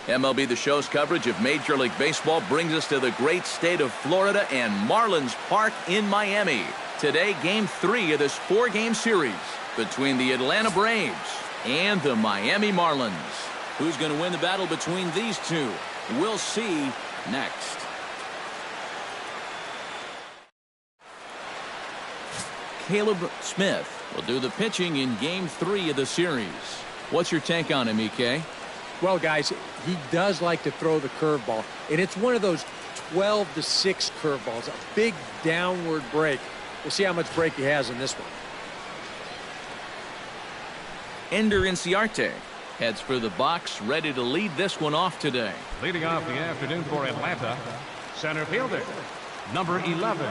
MLB The Show's coverage of Major League Baseball brings us to the great state of Florida and Marlins Park in Miami. Today, Game 3 of this 4-game series between the Atlanta Braves and the Miami Marlins. Who's going to win the battle between these two? We'll see next. Caleb Smith will do the pitching in Game 3 of the series. What's your take on him, EK? Well, guys, he does like to throw the curveball, and it's one of those 12-6 curveballs, a big downward break. We'll see how much break he has in this one. Ender Inciarte heads for the box, ready to lead this one off today. Leading off the afternoon for Atlanta, center fielder, number 11.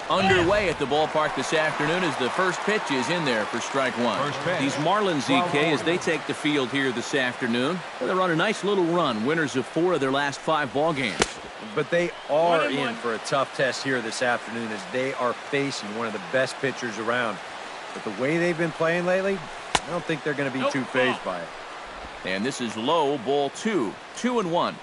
Underway at the ballpark this afternoon as the first pitch is in there for strike one. These Marlins, EK, as they take the field here this afternoon, they're on a nice little run, winners of 4 of their last 5 ball games. But they are in for a tough test here this afternoon as they are facing one of the best pitchers around. But the way they've been playing lately, I don't think they're going to be too fazed by it. And this is low, ball 2, 2-1.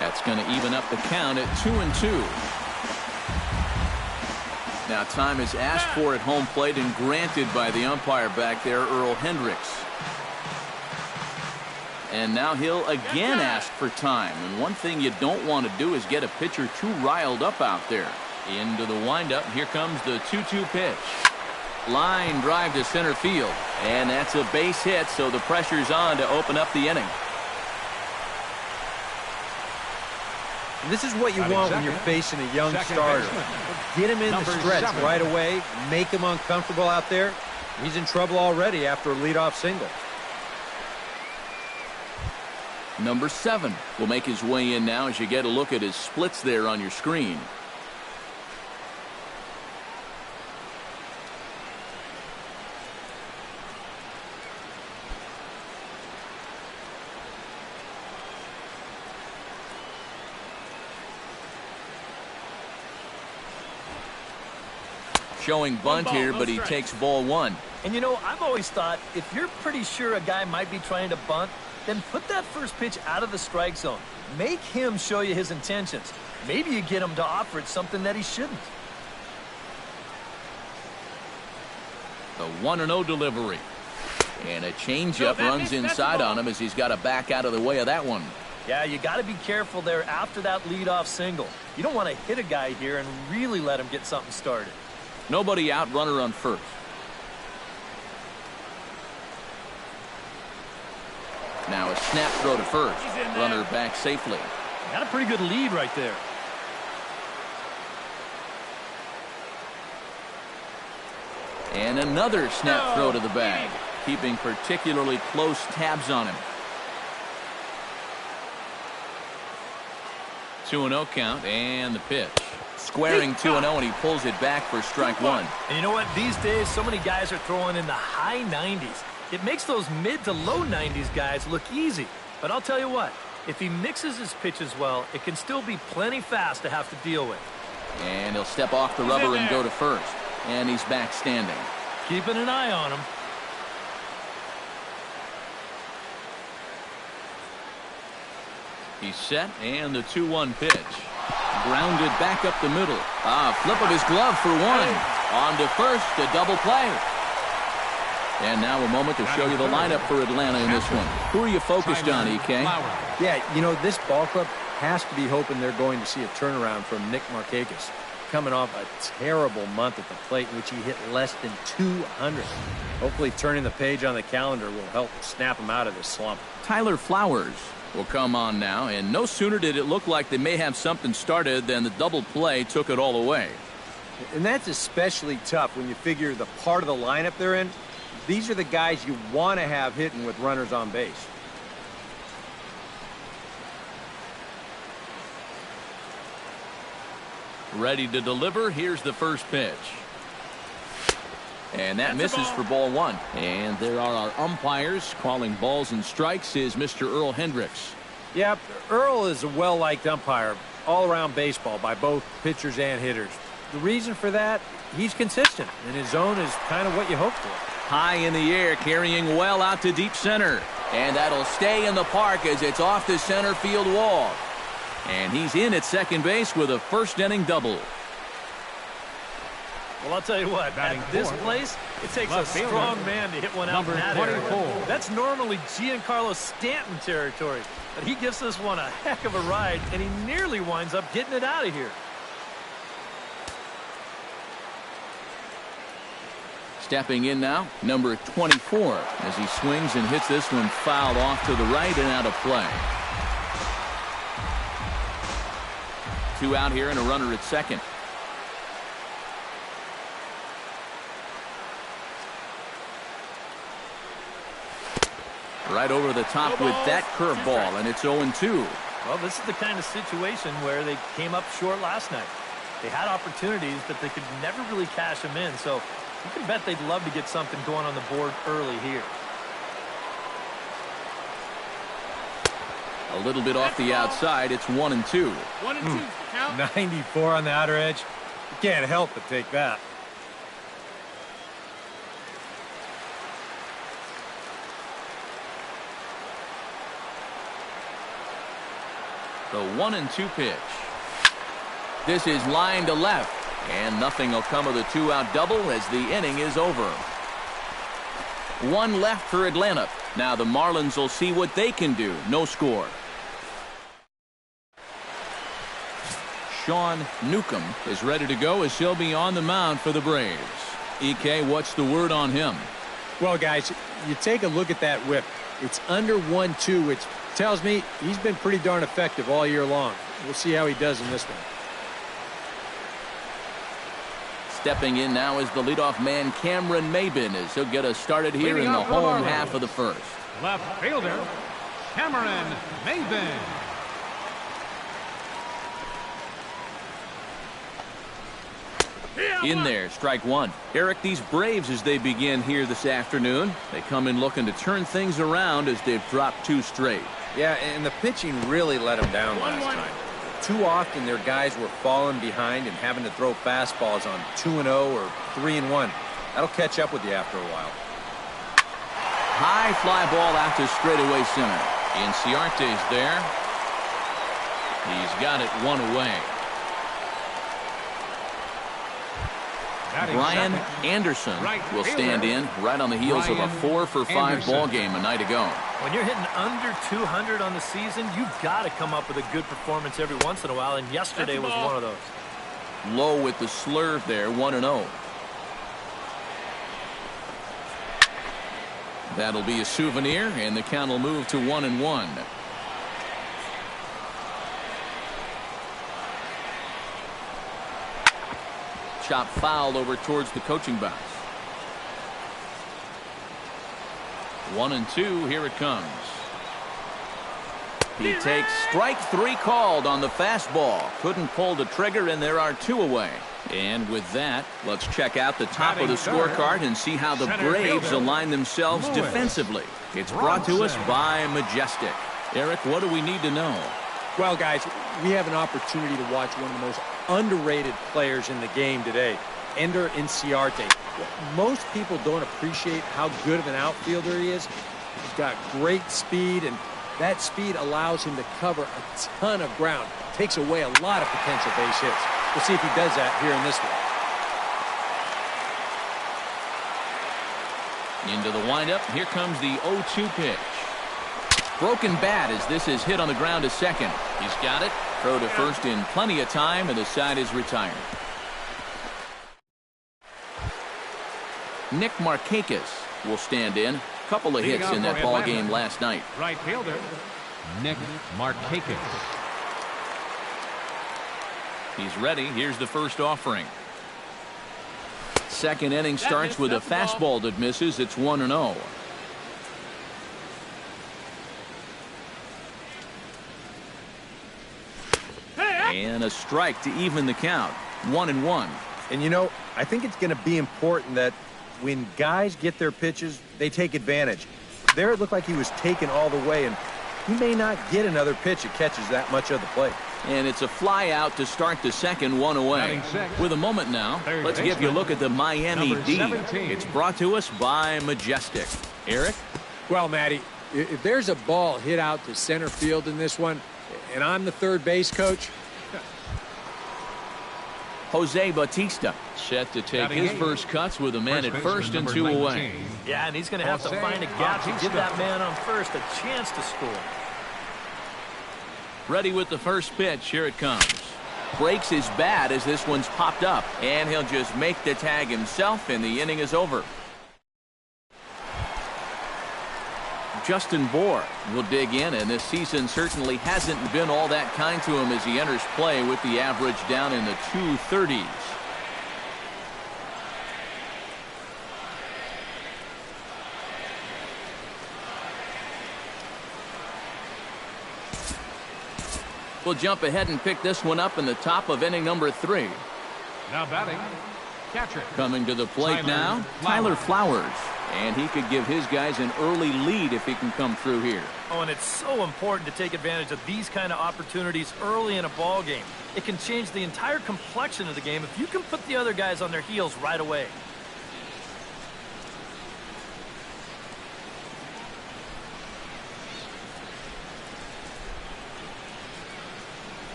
That's going to even up the count at 2-2. Now time is asked for at home plate and granted by the umpire back there, Earl Hendricks. And now he'll again ask for time. And one thing you don't want to do is get a pitcher too riled up out there. Into the windup. Here comes the 2-2 pitch. Line drive to center field. And that's a base hit, so the pressure's on to open up the inning. And this is what you want when you're facing a young starter. Get him in the stretch right away. Make him uncomfortable out there. He's in trouble already after a leadoff single. Number 7 will make his way in now as you get a look at his splits there on your screen. Showing bunt here, but he takes ball 1. And you know, I've always thought if you're pretty sure a guy might be trying to bunt, then put that first pitch out of the strike zone. Make him show you his intentions. Maybe you get him to offer it something that he shouldn't. The 1-0 delivery. And a changeup runs inside on him as he's got to back out of the way of that one. Yeah, you got to be careful there after that leadoff single. You don't want to hit a guy here and really let him get something started. Nobody out, runner on first. Now a snap throw to first. Runner back safely. Got a pretty good lead right there. And another snap throw to the bag. Keeping particularly close tabs on him. 2-0 count and the pitch. Squaring 2-0 and he pulls it back for strike 1. And you know what? These days, so many guys are throwing in the high 90s. It makes those mid to low 90s guys look easy. But I'll tell you what, if he mixes his pitches well, it can still be plenty fast to have to deal with. And he'll step off the rubber and go to first. And he's back standing. Keeping an eye on him. He's set, and the 2-1 pitch. Grounded back up the middle. Flip of his glove for 1. On to first, a double play. And now a moment to show you the lineup for Atlanta in this one. Who are you focused on, EK? Yeah, you know, this ball club has to be hoping they're going to see a turnaround from Nick Markakis, coming off a terrible month at the plate in which he hit less than 200. Hopefully turning the page on the calendar will help snap him out of this slump. Tyler Flowers will come on now, and no sooner did it look like they may have something started than the double play took it all away. And that's especially tough when you figure the part of the lineup they're in. These are the guys you want to have hitting with runners on base. Ready to deliver. Here's the first pitch. And that misses for ball 1. And there are our umpires calling balls and strikes is Mr. Earl Hendricks. Yeah, Earl is a well-liked umpire all-around baseball by both pitchers and hitters. The reason for that, he's consistent, and his zone is kind of what you hope for. High in the air, carrying well out to deep center. And that'll stay in the park as it's off the center field wall. And he's in at second base with a first-inning double. Well, I'll tell you what, Batting at this fourth, place, it takes a left fielder, strong man to hit one out in that area. 24. That's normally Giancarlo Stanton territory. But he gives this one a heck of a ride, and he nearly winds up getting it out of here. Stepping in now, number 24, as he swings and hits this one fouled off to the right and out of play. 2 out here and a runner at second. Right over the top with that curveball, and it's 0-2. Well, this is the kind of situation where they came up short last night. They had opportunities, but they could never really cash them in, so you can bet they'd love to get something going on the board early here. A little bit off the outside. It's 1-2. 1-2. Count. 94 on the outer edge. You can't help but take that. The 1-2 pitch. This is line to left. And nothing will come of the 2-out double as the inning is over. 1 left for Atlanta. Now the Marlins will see what they can do. No score. Sean Newcomb is ready to go as he'll be on the mound for the Braves. EK, what's the word on him? Well, guys, you take a look at that whip. It's under 1-2, which tells me he's been pretty darn effective all year long. We'll see how he does in this one. Stepping in now is the leadoff man, Cameron Maybin, as he'll get us started here Leading in the off for the home Marlins, half of the first. Left fielder, Cameron Maybin. In there, strike 1. Eric, these Braves, as they begin here this afternoon, they come in looking to turn things around as they've dropped 2 straight. Yeah, and the pitching really let them down last time. Too often their guys were falling behind and having to throw fastballs on 2-0 or 3-1. That'll catch up with you after a while. High fly ball out to straightaway center. Inciarte's there. He's got it 1 away. Batting Brian second, Anderson right will fielder, stand in right on the heels of a Brian 4-for-5 Anderson. ball game a night ago. When you're hitting under 200 on the season, you've got to come up with a good performance every once in a while, and yesterday was one of those. Low with the slurve there, 1-0. That'll be a souvenir, and the count will move to 1-1. Chop foul over towards the coaching box. 1-2, here it comes. He takes strike 3 called on the fastball. Couldn't pull the trigger, and there are 2 away. And with that, let's check out the top of the scorecard and see how the Braves align themselves defensively. It's brought to us by Majestic. Eric, what do we need to know? Well, guys, we have an opportunity to watch one of the most underrated players in the game today, Ender Inciarte. Most people don't appreciate how good of an outfielder he is. He's got great speed, and that speed allows him to cover a ton of ground. Takes away a lot of potential base hits. We'll see if he does that here in this one. Into the windup. Here comes the 0-2 pitch. Broken bat as this is hit on the ground to second. He's got it. Throw to first in plenty of time, and the side is retired. Nick Markakis will stand in. Couple of hits in that ball game last night. Right fielder, Nick Markakis. He's ready. Here's the first offering. Second inning starts with a fastball that misses. It's 1-0. And a strike to even the count. 1-1. And you know, I think it's going to be important that when guys get their pitches, they take advantage. There it looked like he was taken all the way, and he may not get another pitch that catches that much of the plate. And it's a fly out to start the second, one away. With a moment now, let's give you a look at the Miami D. It's brought to us by Majestic. Eric? Well, Matty, if there's a ball hit out to center field in this one, and I'm the third base coach, Jose Bautista set to take his first cuts with a man at first and 2 away. Yeah, and he's going to have to find a gap to give that man on first a chance to score. Ready with the first pitch. Here it comes. Breaks his bat as this one's popped up, and he'll just make the tag himself, and the inning is over. Justin Bohr will dig in, and this season certainly hasn't been all that kind to him as he enters play with the average down in the 230s. We'll jump ahead and pick this one up in the top of inning number 3. Now batting, catcher. Coming to the plate now, Tyler Flowers. And he could give his guys an early lead if he can come through here. Oh, and it's so important to take advantage of these kind of opportunities early in a ball game. It can change the entire complexion of the game if you can put the other guys on their heels right away.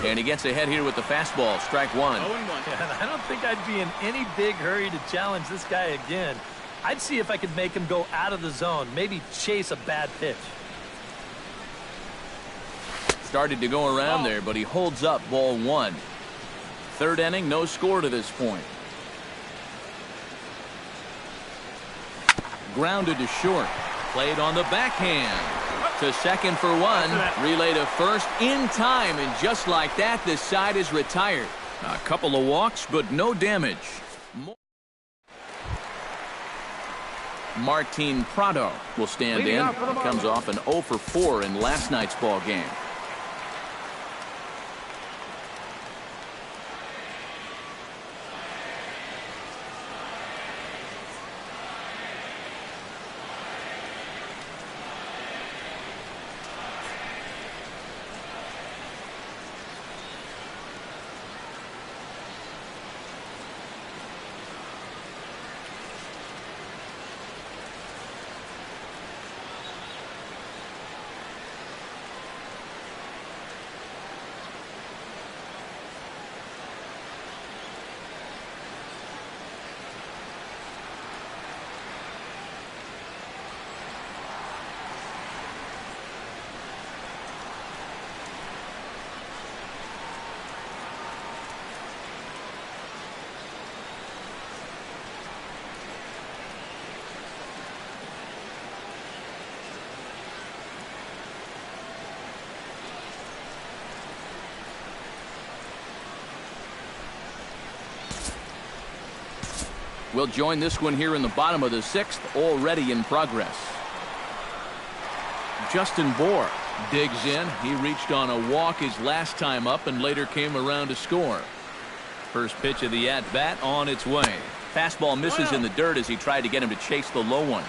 And he gets ahead here with the fastball. Strike one. And I don't think I'd be in any big hurry to challenge this guy again. I'd see if I could make him go out of the zone, maybe chase a bad pitch. Started to go around there, but he holds up ball 1. Third inning, no score to this point. Grounded to short. Played on the backhand. To second for 1. Relay to first in time, and just like that, this side is retired. A couple of walks, but no damage. Martin Prado will stand in. He comes off an 0 for 4 in last night's ball game. We'll join this one here in the bottom of the 6th, already in progress. Justin Bohr digs in. He reached on a walk his last time up and later came around to score. First pitch of the at-bat on its way. Fastball misses in the dirt as he tried to get him to chase the low one.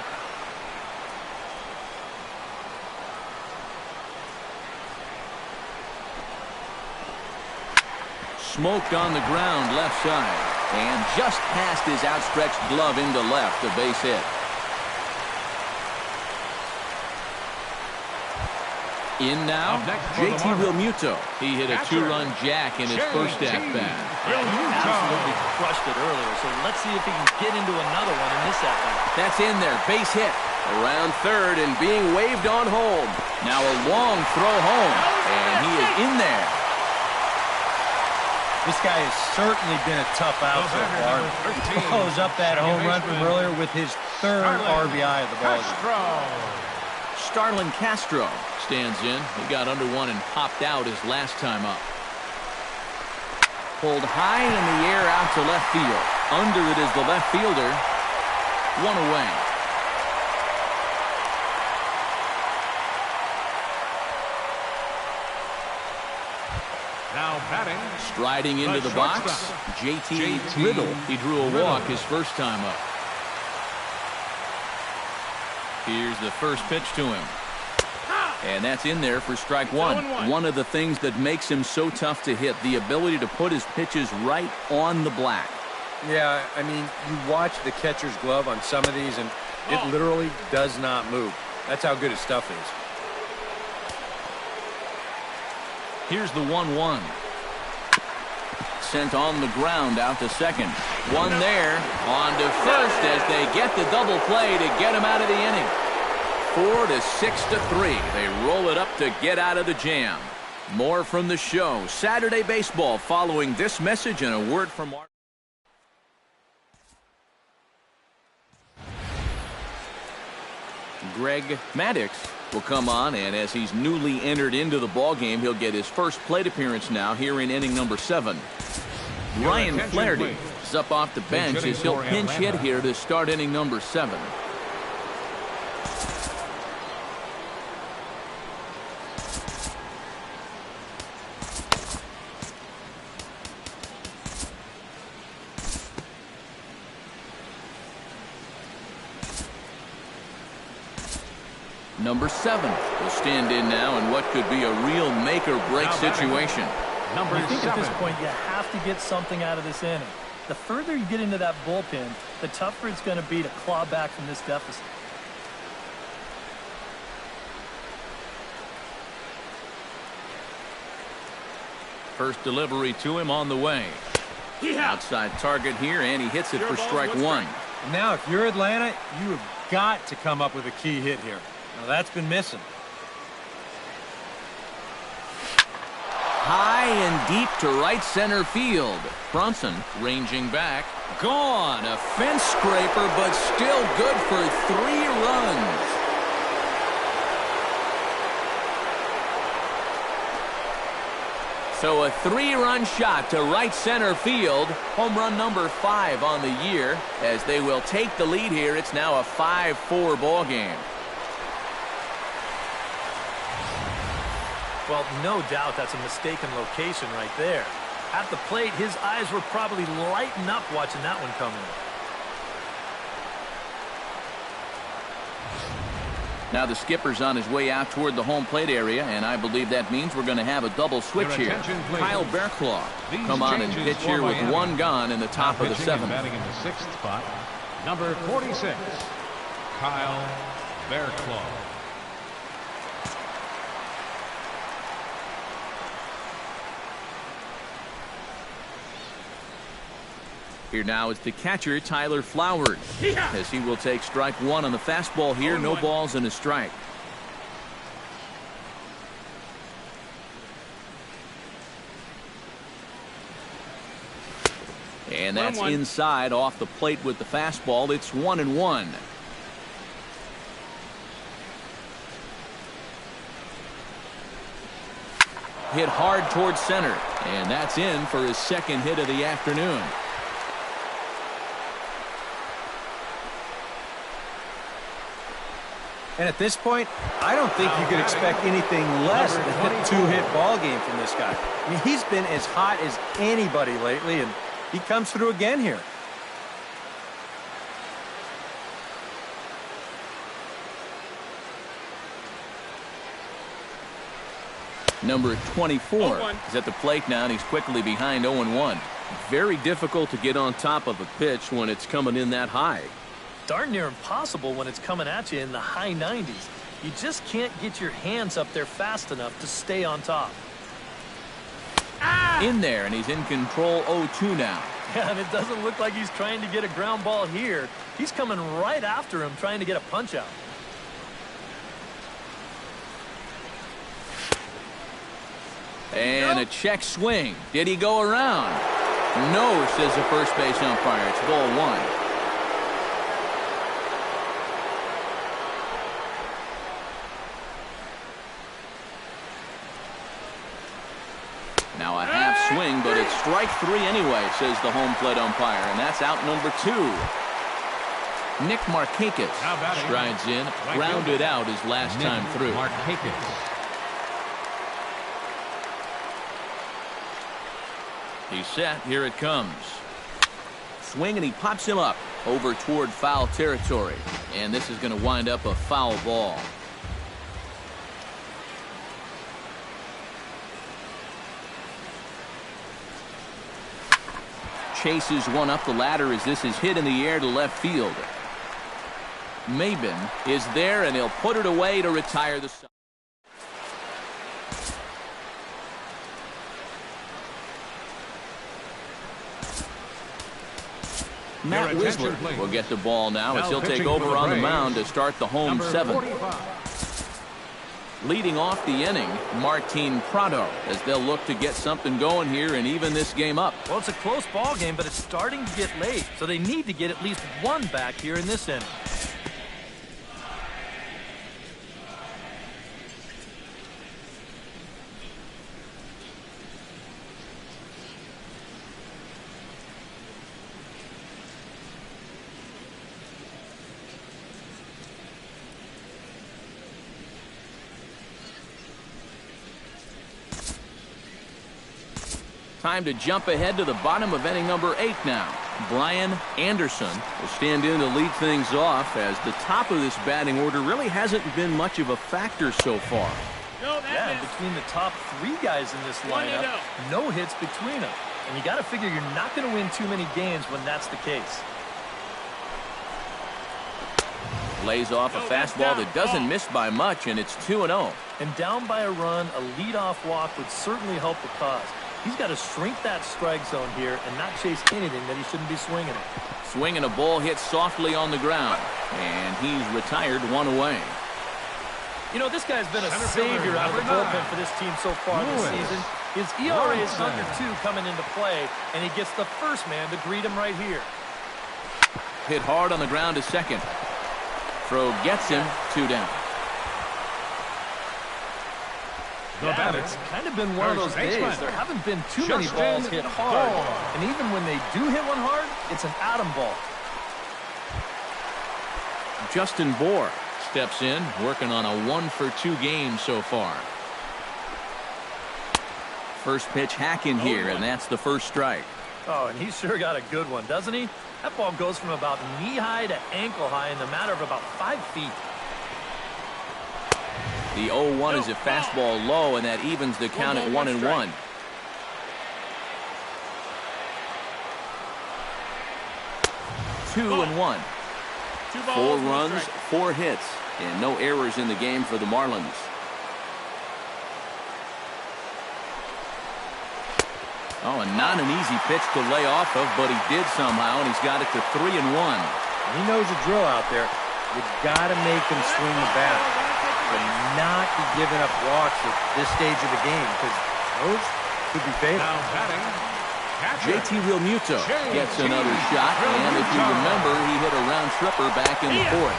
Smoked on the ground left side. And just past his outstretched glove into left, a base hit. In now, JT Realmuto. He hit a 2-run jack in his first at-bat. Absolutely crushed it earlier, so let's see if he can get into another one in this at-bat. That's in there, base hit. Around third and being waved on home. Now a long throw home, and he is in there. This guy has certainly been a tough out so far. He follows up that home run from earlier with his 3rd RBI of the ball game. Starlin Castro stands in. He got under one and popped out his last time up. Pulled high in the air out to left field. Under it is the left fielder. 1 away. Now batting. Striding into the box, J.T. Riddle. He drew a walk his first time up. Here's the first pitch to him. And that's in there for strike one. One of the things that makes him so tough to hit, the ability to put his pitches right on the black. Yeah, I mean, you watch the catcher's glove on some of these, and it literally does not move. That's how good his stuff is. Here's the 1-1. Sent on the ground out to second. One there. On to first as they get the double play to get him out of the inning. 4-6-3. They roll it up to get out of the jam. More from the show. Saturday Baseball following this message and a word from our... Greg Maddux will come on, and as he's newly entered into the ballgame, he'll get his first plate appearance now here in inning number 7. Ryan Flaherty is up off the bench as he'll pinch hit here to start inning number 7. Number 7 will stand in now in what could be a real make-or-break situation. I think at this point you have to get something out of this inning. The further you get into that bullpen, the tougher it's going to be to claw back from this deficit. First delivery to him on the way. Outside target here, and he hits it for strike one. Now, if you're Atlanta, you have got to come up with a key hit here. Now, that's been missing. High and deep to right center field. Brunson ranging back. Gone. A fence scraper, but still good for 3 runs. So a 3-run shot to right center field. Home run number 5 on the year. As they will take the lead here, it's now a 5-4 ball game. Well, no doubt that's a mistaken location right there. At the plate, his eyes were probably lighting up watching that one come in. Now the skipper's on his way out toward the home plate area, and I believe that means we're going to have a double switch here. Kyle Bearclaw come on and pitch here with 1 gone in the top of the 7th. Batting in the 6th spot, number 46, Kyle Bearclaw. Here now is the catcher, Tyler Flowers, as he will take strike 1 on the fastball here. No balls and a strike. And that's inside off the plate with the fastball. It's 1-1. Hit hard towards center, and that's in for his 2nd hit of the afternoon. And at this point, I don't think you could expect anything less than a 2-hit ball game from this guy. I mean, he's been as hot as anybody lately, and he comes through again here. Number 24 is at the plate now, and he's quickly behind 0-1. Very difficult to get on top of a pitch when it's coming in that high. Darn near impossible when it's coming at you in the high 90s. You just can't get your hands up there fast enough to stay on top. In there, and he's in control 0-2 now. Yeah, and it doesn't look like he's trying to get a ground ball here. He's coming right after him, trying to get a punch out. And a check swing. Did he go around? No, says the first base umpire. It's ball 1. Now a half swing, but it's strike 3 anyway, says the home plate umpire, and that's out number 2. Nick Markakis strides in, grounded out his last time through. He's set. Here it comes. Swing, and he pops him up over toward foul territory. And this is going to wind up a foul ball. Chases one up the ladder as this is hit in the air to left field. Maben is there, and he'll put it away to retire the side. Matt Wisler will get the ball now as he'll take over on the mound to start the home seventh. Leading off the inning, Martin Prado, as they'll look to get something going here and even this game up. Well, it's a close ball game, but it's starting to get late, so they need to get at least one back here in this inning. Time to jump ahead to the bottom of inning number 8 now. Brian Anderson will stand in to lead things off as the top of this batting order really hasn't been much of a factor so far. Yeah, between the top 3 guys in this lineup, no hits between them. And you got to figure you're not going to win too many games when that's the case. Lays off a fastball that doesn't miss by much, and it's 2-0. And down by a run, a leadoff walk would certainly help the cause. He's got to shrink that strike zone here and not chase anything that he shouldn't be swinging at. Swinging a ball hit softly on the ground, and he's retired one away. You know, this guy's been a savior out of the bullpen for this team so far this season. His ERA is under 2 coming into play, and he gets the first man to greet him right here. Hit hard on the ground to second. Throw gets him, 2 down. It's kind of been one of those days. There haven't been too many balls hit hard. And even when they do hit one hard, it's an atom ball. Justin Bohr steps in, working on a 1-for-2 game so far. First pitch hack in here, and that's the first strike. Oh, and he's sure got a good one, doesn't he? That ball goes from about knee-high to ankle-high in the matter of about 5 feet. The 0-1 is a fastball low, and that evens the count at 1-1. Two and 1. 4 runs, 4 hits, and no errors in the game for the Marlins. Oh, and not an easy pitch to lay off of, but he did somehow, and he's got it to 3-1. He knows the drill out there. You've got to make him swing the bat. But not be giving up walks at this stage of the game, because those could be fatal. Now batting, JT Realmuto gets another shot, and if you remember, he hit a round tripper back in the 4th.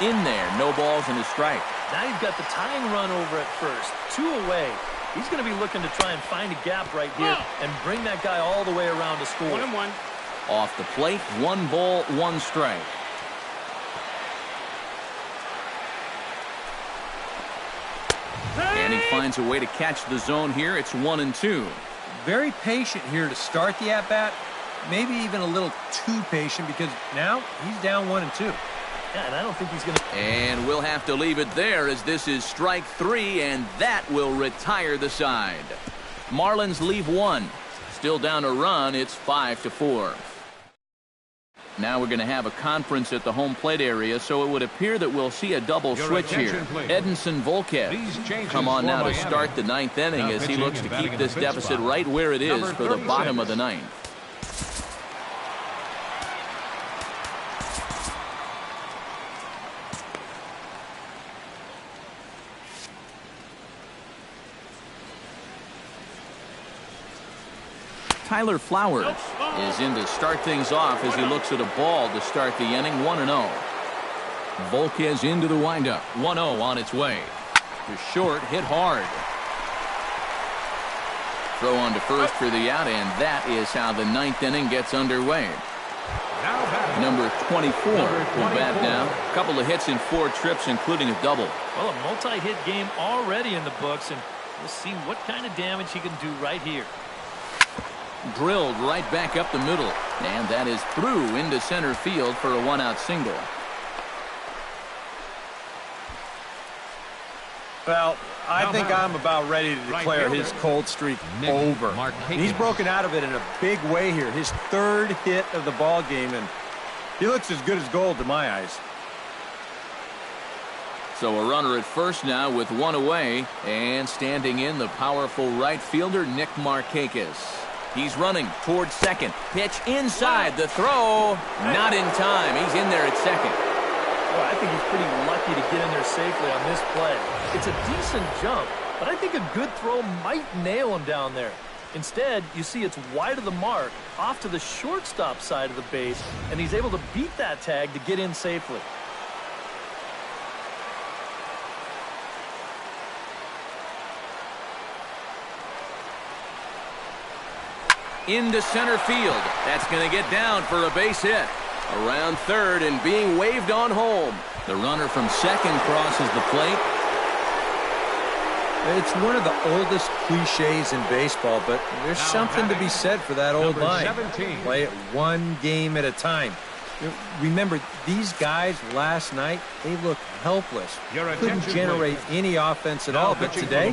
In there, no balls and a strike. Now you've got the tying run over at first, 2 away. He's going to be looking to try and find a gap right here and bring that guy all the way around to score. 1-1. Off the plate, 1 ball, 1 strike. And he finds a way to catch the zone here. It's 1-2. Very patient here to start the at-bat. Maybe even a little too patient, because now he's down 1-2. Yeah, and I don't think he's going to... And we'll have to leave it there as this is strike 3, and that will retire the side. Marlins leave 1. Still down a run. It's 5-4. Now we're going to have a conference at the home plate area, so it would appear that we'll see a double switch here. Edinson Volquez come on now to start the 9th inning as he looks to keep this deficit right where it is for the bottom of the 9th. Tyler Flowers is in to start things off as he looks at a ball to start the inning. 1-0. Volquez into the windup. 1-0 on its way. To short, hit hard. Throw on to first for the out, and that is how the 9th inning gets underway. Number 24 will bat now. A couple of hits in 4 trips, including a double. Well, a multi-hit game already in the books, and we'll see what kind of damage he can do right here. Drilled right back up the middle. And that is through into center field for a 1-out single. Well, I think I'm about ready to declare his cold streak over. He's broken out of it in a big way here. His 3rd hit of the ball game, and he looks as good as gold to my eyes. So a runner at first now with 1 away, and standing in the powerful right fielder Nick Markakis. He's running towards second. Pitch inside. The throw not in time. He's in there at second. Well, I think he's pretty lucky to get in there safely on this play. It's a decent jump, but I think a good throw might nail him down there. Instead, you see it's wide of the mark, off to the shortstop side of the base, and he's able to beat that tag to get in safely. Into center field. That's going to get down for a base hit. Around third and being waved on home. The runner from second crosses the plate. It's one of the oldest cliches in baseball, but there's something to be said for that old line. 17. Play it one game at a time. Remember, these guys last night, they looked helpless. Couldn't generate any offense at all, but today,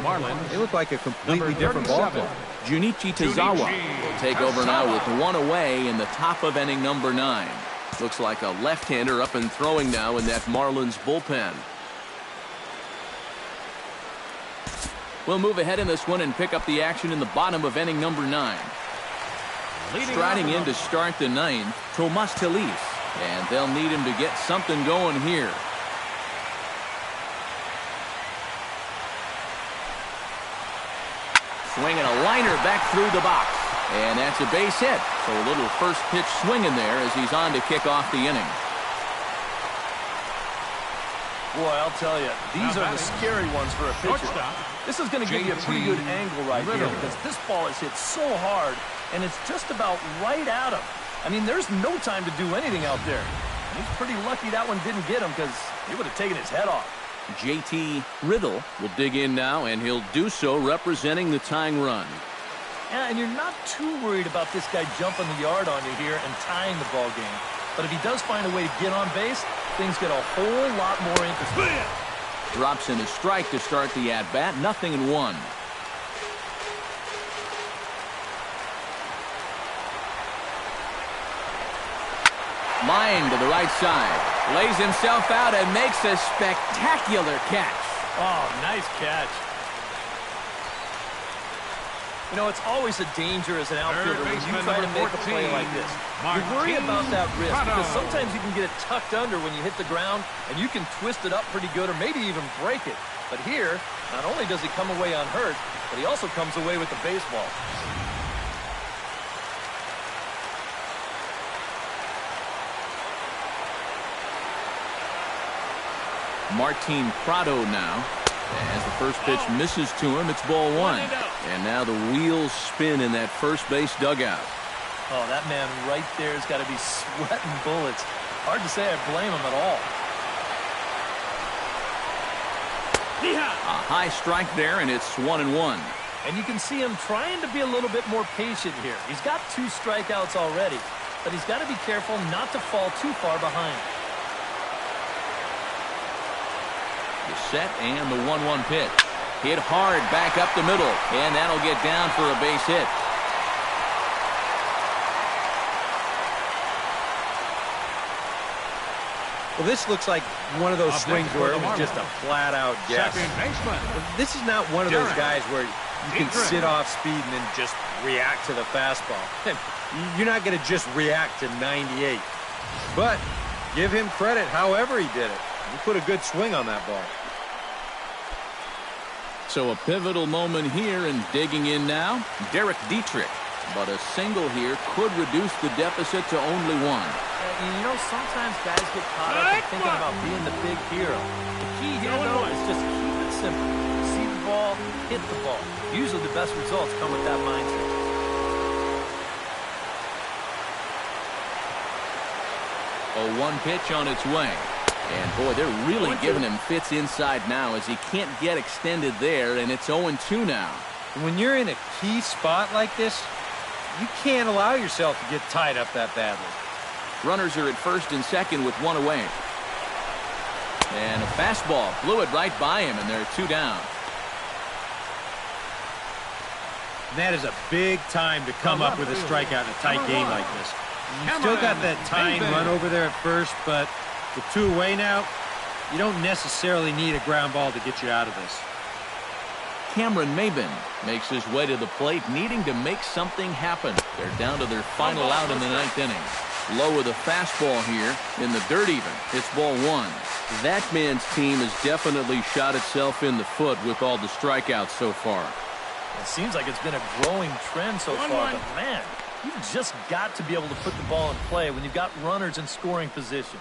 they look like a completely different ball club. Junichi Tazawa will take over now with 1 away in the top of inning number 9. Looks like a left-hander up and throwing now in that Marlins bullpen. We'll move ahead in this one and pick up the action in the bottom of inning number 9. Striding in to start the 9th, Tomas Telis. And they'll need him to get something going here. Swinging a liner back through the box. And that's a base hit. So a little first pitch swinging there as he's on to kick off the inning. Boy, I'll tell you, these are the scary ones for a pitcher. This is going to give you a pretty good angle right here because this ball is hit so hard, and it's just about right at him. I mean, there's no time to do anything out there. And he's pretty lucky that one didn't get him because he would have taken his head off. JT Riddle will dig in now, and he'll do so representing the tying run. Yeah, and you're not too worried about this guy jumping the yard on you here and tying the ball game. But if he does find a way to get on base, things get a whole lot more interesting. Drops in a strike to start the at-bat. 0-1. Line to the right side. Lays himself out and makes a spectacular catch. Oh, nice catch. You know, it's always a danger as an outfielder when you try to make a play like this. You worry about that risk because sometimes you can get it tucked under when you hit the ground and you can twist it up pretty good or maybe even break it. But here, not only does he come away unhurt, but he also comes away with the baseball. Martin Prado now. As the first pitch misses to him, it's ball 1. And now the wheels spin in that first base dugout. Oh, that man right there has got to be sweating bullets. Hard to say I blame him at all. A high strike there, and it's 1-1. And you can see him trying to be a little bit more patient here. He's got 2 strikeouts already, but he's got to be careful not to fall too far behind. The set and the 1-1 pitch. Hit hard back up the middle, and that'll get down for a base hit. Well, this looks like one of those swings where it was just a flat-out guess. This is not one of those guys where you can sit off speed and then just react to the fastball. You're not going to just react to 98. But give him credit however he did it. He put a good swing on that ball. So a pivotal moment here, and digging in now, Derek Dietrich. But a single here could reduce the deficit to only 1. You know, sometimes guys get caught up in thinking about being the big hero. The key here, though, is just keep it simple. See the ball, hit the ball. Usually the best results come with that mindset. A 1 pitch on its way. And, boy, they're really giving him fits inside now as he can't get extended there, and it's 0-2 now. When you're in a key spot like this, You can't allow yourself to get tied up that badly. Runners are at first and second with one away. And a fastball blew it right by him, and they're 2 down. That is a big time to come up with a strikeout in a tight game like this. You still got that tying run over there at first, but with 2 away now, you don't necessarily need a ground ball to get you out of this. Cameron Maben makes his way to the plate, needing to make something happen. They're down to their final out in the 9th inning. Low with a fastball here in the dirt even. It's ball 1. That man's team has definitely shot itself in the foot with all the strikeouts so far. It seems like it's been a growing trend so far, but man, you've just got to be able to put the ball in play when you've got runners in scoring position.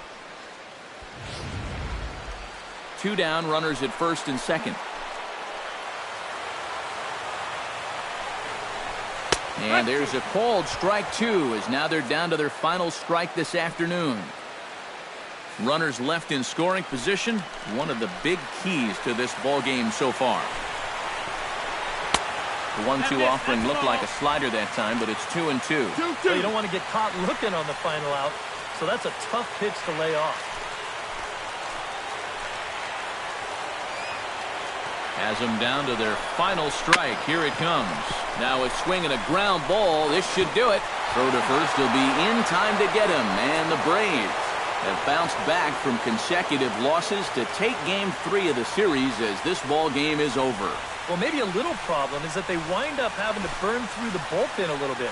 2 down, runners at first and second. And there's a called strike 2, as now they're down to their final strike this afternoon. Runners left in scoring position, one of the big keys to this ball game so far. The 1-2 offering looked like a slider that time, but it's 2-2. Well, you don't want to get caught looking on the final out, so that's a tough pitch to lay off. Has them down to their final strike. Here it comes. Now it's swinging a ground ball. This should do it. Throw to first will be in time to get him. And the Braves have bounced back from consecutive losses to take game 3 of the series as this ball game is over. Well, maybe a little problem is that they wind up having to burn through the bullpen a little bit.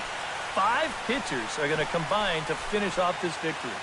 5 pitchers are going to combine to finish off this victory.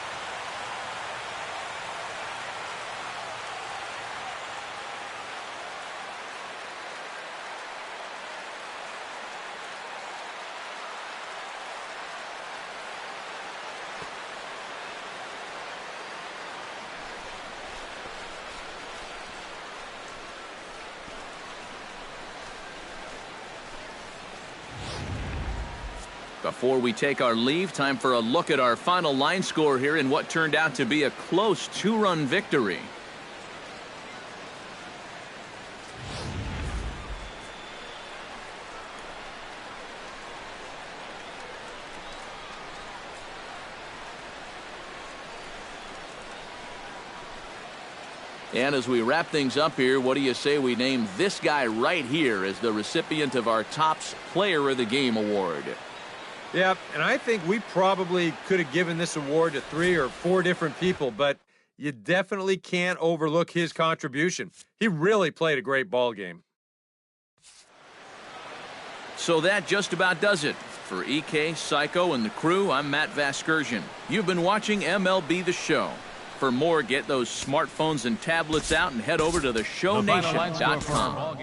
Before we take our leave, time for a look at our final line score here in what turned out to be a close 2-run victory. And as we wrap things up here, what do you say we name this guy right here as the recipient of our Topps Player of the Game award? Yeah, and I think we probably could have given this award to 3 or 4 different people, but you definitely can't overlook his contribution. He really played a great ball game. So that just about does it. For EK, Psycho, and the crew, I'm Matt Vasgersian. You've been watching MLB The Show. For more, get those smartphones and tablets out and head over to theshownation.com.